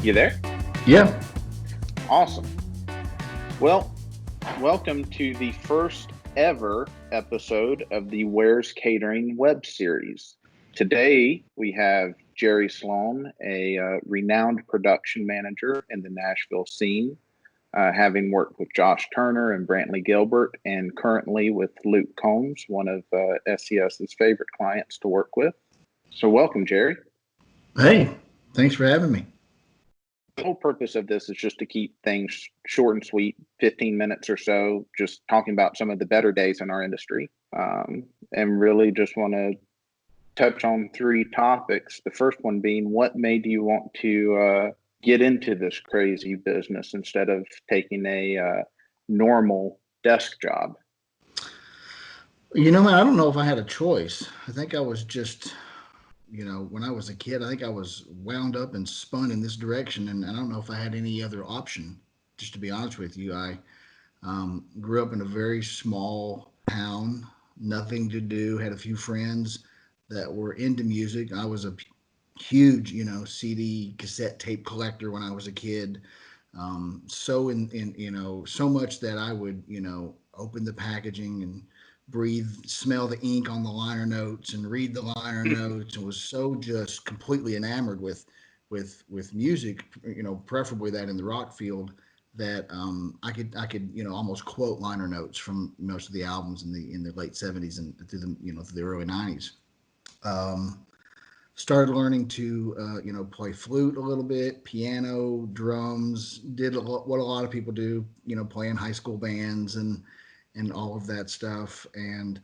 You there? Yeah. Awesome. Well, welcome to the first ever episode of the Where's Catering web series. Today, we have Jerry Slone, a renowned production manager in the Nashville scene, having worked with Josh Turner and Brantley Gilbert, and currently with Luke Combs, one of SES's favorite clients to work with. So, welcome, Jerry. Hey, thanks for having me. The whole purpose of this is just to keep things short and sweet, 15 minutes or so, just talking about some of the better days in our industry. And really just want to touch on three topics. The first one being, what made you want to get into this crazy business instead of taking a normal desk job? Man, I don't know if I had a choice. I think I was just, when I was a kid, I think I was wound up and spun in this direction, and I don't know if I had any other option. Just to be honest with you, I grew up in a very small town, nothing to do, had a few friends that were into music. I was a huge, CD cassette tape collector when I was a kid. So much that I would, open the packaging and breathe, smell the ink on the liner notes and read the liner notes, and was so just completely enamored with music, preferably that in the rock field, that I could almost quote liner notes from most of the albums in the late '70s and through through the early '90s. Um, Started learning to play flute a little bit, piano, drums. Did what a lot of people do, playing high school bands and all of that stuff. And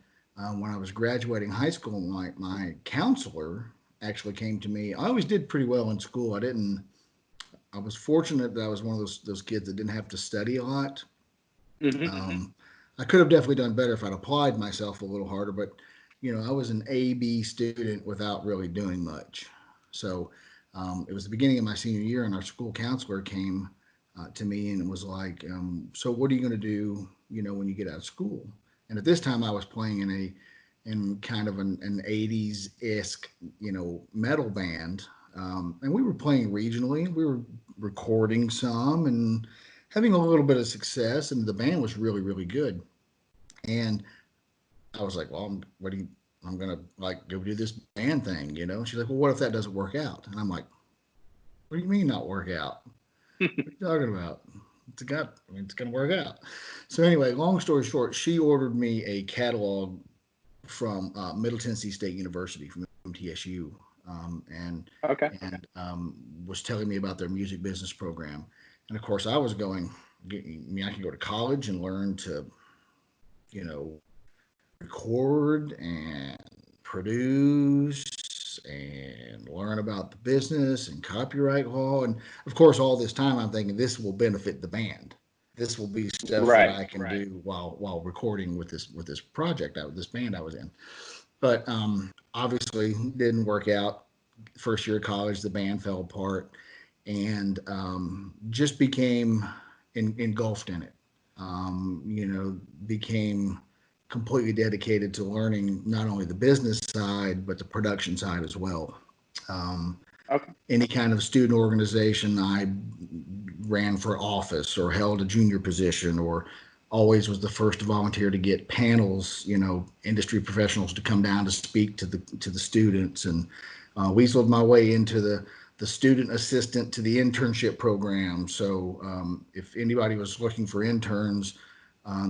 when I was graduating high school, my counselor actually came to me. I always did pretty well in school. I didn't. I was fortunate that I was one of those kids that didn't have to study a lot. Mm-hmm. Um, I could have definitely done better if I'd applied myself a little harder, but I was an A/B student without really doing much. So it was the beginning of my senior year, and our school counselor came to me and was like, "So what are you going to do? When you get out of school?" And at this time, I was playing in kind of an '80s esque metal band, and we were playing regionally. We were recording some and having a little bit of success, and the band was really really good. And I was like, well, what do you? I'm gonna like go do this band thing. She's like, well, what if that doesn't work out? And I'm like, what do you mean not work out? What are you talking about? It's gonna work out. So anyway, long story short, she ordered me a catalog from Middle Tennessee State University from MTSU, and Okay. was telling me about their music business program. And of course, I was going. I mean, I can go to college and learn to, record and produce and learn about the business and copyright law. And of course, all this time I'm thinking this will benefit the band. This will be stuff that Right. I can do while recording with this project this band I was in. But obviously didn't work out. First year of college, the band fell apart, and just became engulfed in it. Became completely dedicated to learning not only the business side but the production side as well. Um, Okay. any kind of student organization, I ran for office or held a junior position, or always was the first to volunteer to get panels, industry professionals to come down to speak to the students, and weaseled my way into the student assistant to the internship program. So if anybody was looking for interns,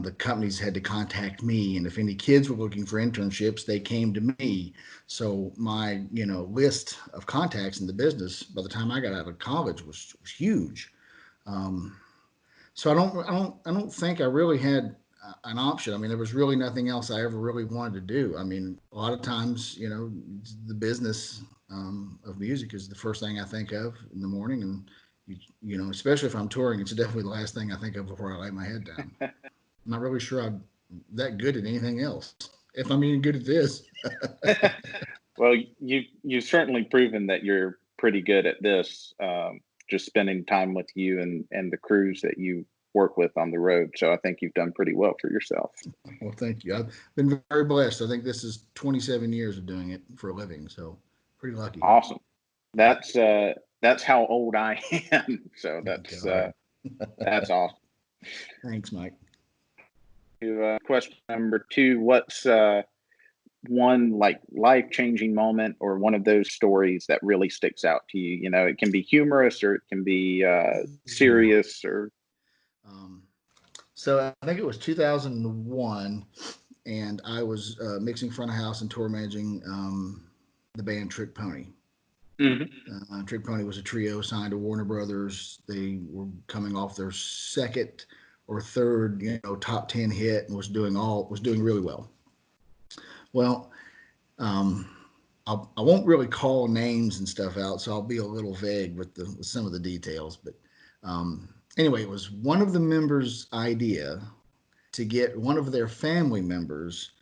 the companies had to contact me, and if any kids were looking for internships, they came to me. So my list of contacts in the business by the time I got out of college was huge. Um, so I don't think I really had an option. I mean, there was really nothing else I ever really wanted to do. I mean, a lot of times, the business of music is the first thing I think of in the morning, and especially if I'm touring, it's definitely the last thing I think of before I lay my head down. I'm not really sure I'm that good at anything else. If I'm even good at this. Well, you've certainly proven that you're pretty good at this. Just spending time with you and the crews that you work with on the road. So I think you've done pretty well for yourself. Well, thank you. I've been very blessed. I think this is 27 years of doing it for a living, so pretty lucky. Awesome. That's That's how old I am. So God. that's awesome. Thanks, Mike. Question number 2, what's one like life-changing moment or one of those stories that really sticks out to you? You know, it can be humorous or it can be serious or. Um, so I think it was 2001, and I was mixing front of house and tour managing the band Trick Pony. Mhm. Trick Pony was a trio signed to Warner Brothers. They were coming off their second or third, top 10 hit, and was doing really well. Well, um, I won't really call names and stuff out, so I'll be a little vague with some of the details. But anyway, it was one of the members' idea to get one of their family members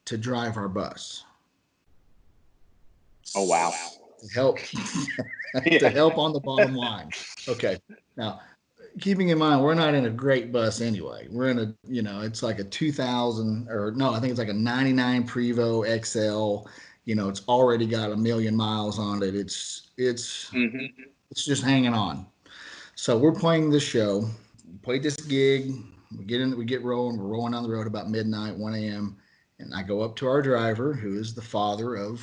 to drive our bus Oh wow. to help to Yeah. help on the bottom line. Okay, now keeping in mind we're not in a great bus anyway. We're in a it's like a 2000, or no, I think it's like a 99 Prevo XL. It's already got a million miles on it. Mhm. It's just hanging on. So we're playing this show, played this gig. We get rolling. We're rolling down the road about midnight, 1 a.m. And I go up to our driver, who is the father of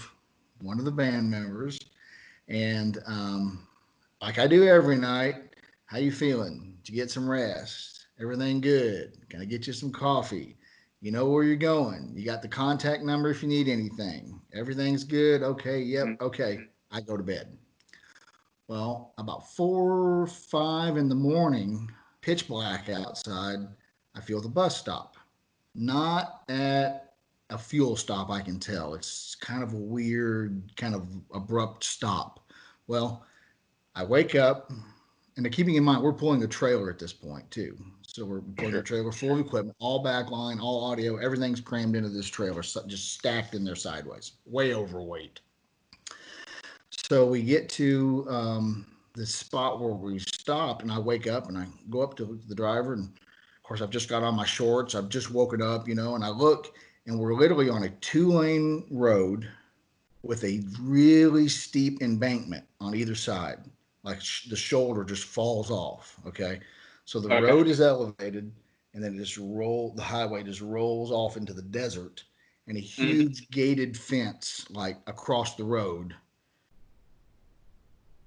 one of the band members, and like I do every night, how you feeling? Did you get some rest? Everything good? Can I get you some coffee? You know where you're going. You got the contact number if you need anything. Everything's good. Okay. Yep. Mhm. Okay. I go to bed. Well, about 4 or 5 in the morning, pitch black outside, I feel the bus stop. Not at a fuel stop, I can tell. It's kind of a weird, kind of abrupt stop. Well, I wake up, and keeping in mind, we're pulling a trailer at this point, too. So we're pulling a Sure. trailer full of equipment, all backline, all audio, everything's crammed into this trailer, just stacked in there sideways, way overweight. So we get to the spot where we stopped, and I wake up and I go up to the driver, and of course I've just got on my shorts. I've just woken up, and I look, and we're literally on a 2-lane road with a really steep embankment on either side. Like the shoulder just falls off. Okay, so the Okay. road is elevated, and then the highway just rolls off into the desert, and a Mhm. huge gated fence like across the road.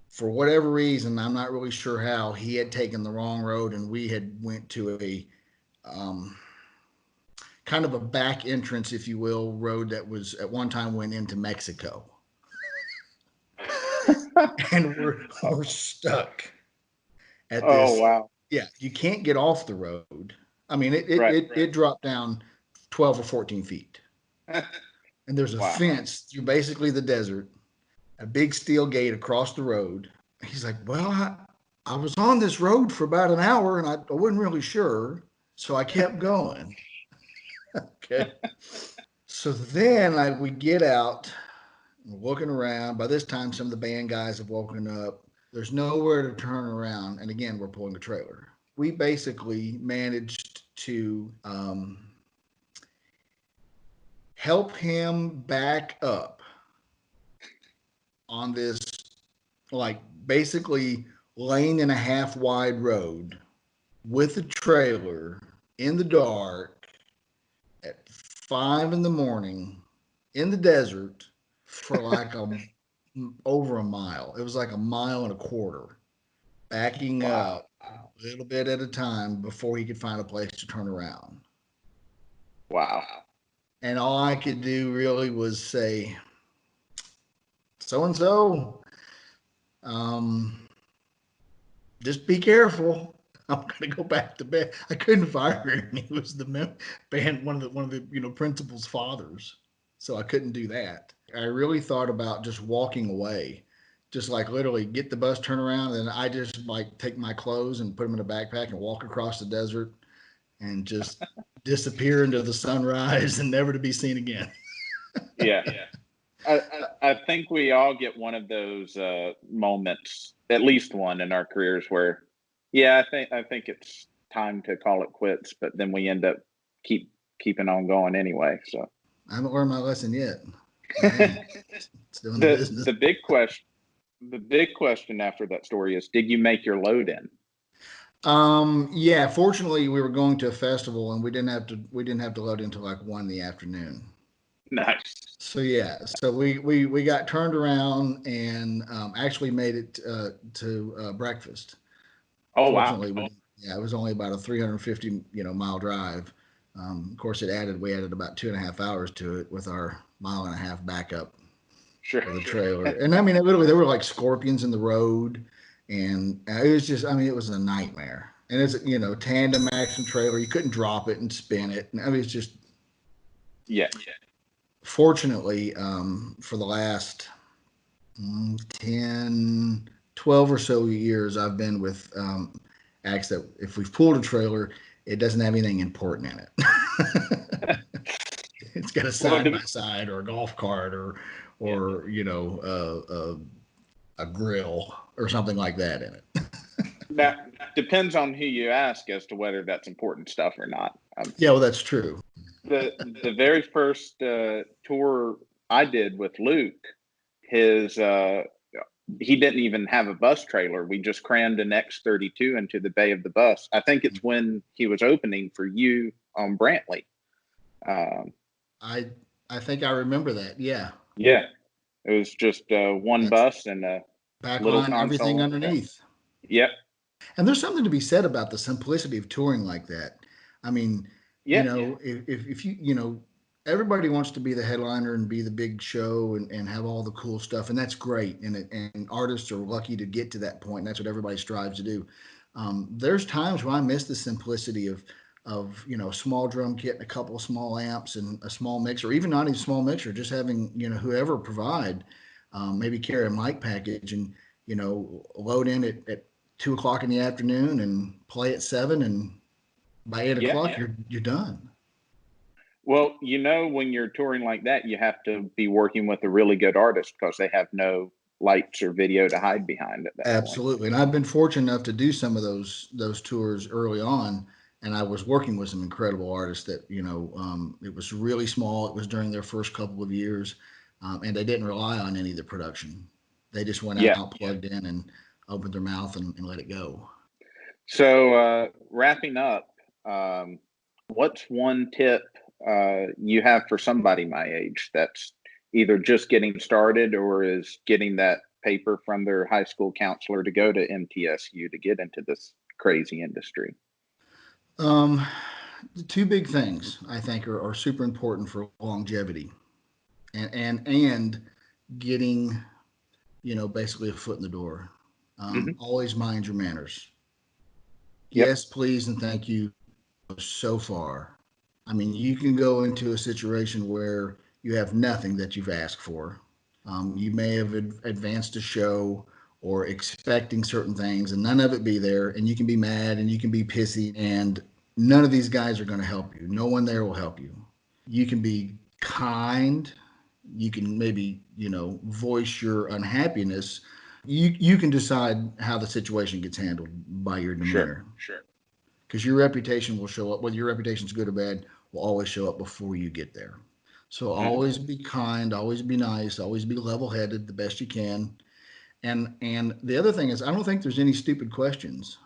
For whatever reason, I'm not really sure how, he had taken the wrong road, and we had went to a um, kind of a back entrance, if you will, road that was at one time went into Mexico, and we're stuck at Oh this. wow. Yeah, you can't get off the road. I mean, Right. it dropped down 12 or 14 feet, and there's a Wow. fence through basically the desert, a big steel gate across the road. He's like, well, I was on this road for about an hour, and I wasn't really sure, so I kept going. Okay. So then we get out, we're looking around. By this time, some of the band guys have woken up. There's nowhere to turn around. And again, we're pulling a trailer. We basically managed to help him back up on this, like, basically lane and a half wide road with a trailer in the dark at 5 in the morning in the desert for like over a mile. It was like a mile and a quarter, backing Wow. up a little bit at a time before he could find a place to turn around. Wow. And all I could do really was say, so and so, just be careful. I'm gonna go back to bed. I couldn't fire him. He was the band, one of the principal's fathers, so I couldn't do that. I really thought about just walking away, just like literally get the bus, turn around, and I just like take my clothes and put them in a backpack and walk across the desert and just disappear into the sunrise and never to be seen again. Yeah. I think we all get one of those moments, at least one in our careers where, yeah, I think it's time to call it quits, but then we end up keeping on going anyway. So I haven't learned my lesson yet. I am the still in the business. the big question, the big question after that story is, did you make your load in? Yeah, fortunately we were going to a festival and we didn't have to load until like 1 in the afternoon. Nice. So yeah, so we got turned around and actually made it to breakfast. Oh, wow. Fortunately, yeah, it was only about a 350 mile drive. Of course, we added about 2.5 hours to it with our mile and a half backup Sure. for the trailer. And I mean, literally, there were like scorpions in the road, and it was just, I mean, it was a nightmare. And it's tandem action trailer. You couldn't drop it and spin it. And I mean, it's just Yeah. fortunately for the last 10, 12 or so years, I've been with acts that if we've pulled a trailer, it doesn't have anything important in it. It's got a Well, side by side or a golf cart yeah. or a grill or something like that in it. That depends on who you ask as to whether that's important stuff or not. Yeah, well, that's true. The very first tour I did with Luke, his he didn't even have a bus trailer. We just crammed an X32 into the bay of the bus. I think it's when he was opening for you on Brantley. Um, I I think I remember that. Yeah, yeah, it was just one that's bus and a little backline, everything console. underneath. Yep. And there's something to be said about the simplicity of touring like that. I mean, Yeah. if everybody wants to be the headliner and be the big show and have all the cool stuff, and that's great. And artists are lucky to get to that point. And that's what everybody strives to do. There's times when I miss the simplicity of a small drum kit and a couple of small amps and a small mixer, even not even small mixer, just having whoever provide maybe carry a mic package and load in at 2 o'clock in the afternoon and play at 7, and by eight Yeah. o'clock you're done. Well, when you're touring like that, you have to be working with a really good artist because they have no lights or video to hide behind at that point. Absolutely, and I've been fortunate enough to do some of those tours early on, and I was working with some incredible artists that it was really small. It was during their first couple of years, and they didn't rely on any of the production. They just went Yeah. out, plugged in, and opened their mouth and let it go. So, wrapping up, um, what's one tip you have for somebody my age that's either just getting started or is getting that paper from their high school counselor to go to MTSU to get into this crazy industry? Um, the two big things I think are super important for longevity and getting basically a foot in the door. Hmm. Always mind your manners. Yep. Yes, please, and thank you so far. I mean, you can go into a situation where you have nothing that you've asked for. You may have advanced a show or expecting certain things, and none of it be there, and you can be mad and you can be pissy, and none of these guys are going to help you. No one there will help you. You can be kind. You can maybe voice your unhappiness. You can decide how the situation gets handled by your Sure. demeanor because your reputation will show up, whether your reputation's good or bad, will always show up before you get there. So Hmm. always be kind, always be nice, always be level headed the best you can. And the other thing is, I don't think there's any stupid questions.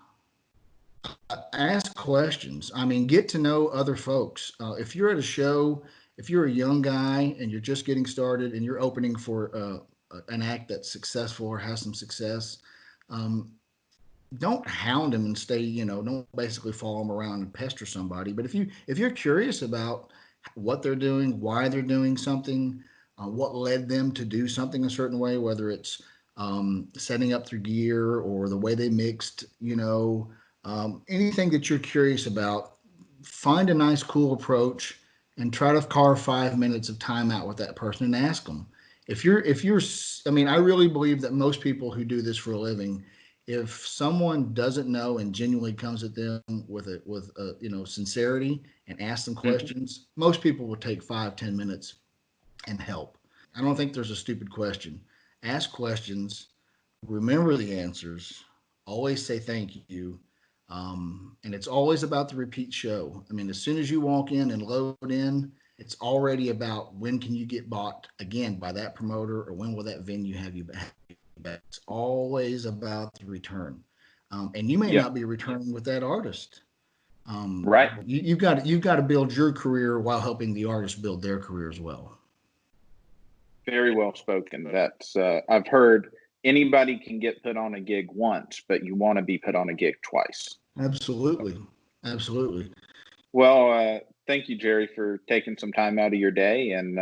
Ask questions. I mean, get to know other folks. If you're at a show, if you're a young guy and you're just getting started and you're opening for an act that's successful or has some success, um, don't hound them and stay, don't basically follow them around and pester somebody. But if you're curious about what they're doing, why they're doing something, what led them to do something a certain way, whether it's setting up their gear or the way they mixed, anything that you're curious about, find a nice, cool approach and try to carve 5 minutes of time out with that person and ask them. If you're, I mean, I really believe that most people who do this for a living, if someone doesn't know and genuinely comes at them with a sincerity and asks them Hmm. questions, most people will take 5-10 minutes and help. I don't think there's a stupid question. Ask questions, remember the answers, always say thank you. And it's always about the repeat show. I mean, as soon as you walk in and load in, it's already about when can you get bought again by that promoter or when will that venue have you back. It's always about the return. And you may Yeah. not be returning with that artist. Right. You've got to build your career while helping the artist build their career as well. Very well spoken. That's I've heard anybody can get put on a gig once, but you want to be put on a gig twice. Absolutely. Absolutely. Well, thank you, Jerry, for taking some time out of your day, and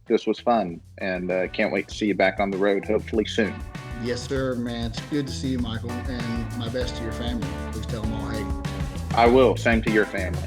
this was fun. And can't wait to see you back on the road, hopefully soon. Yes, sir, man. It's good to see you, Michael, and my best to your family. Please tell them all, hey. I will. Same to your family.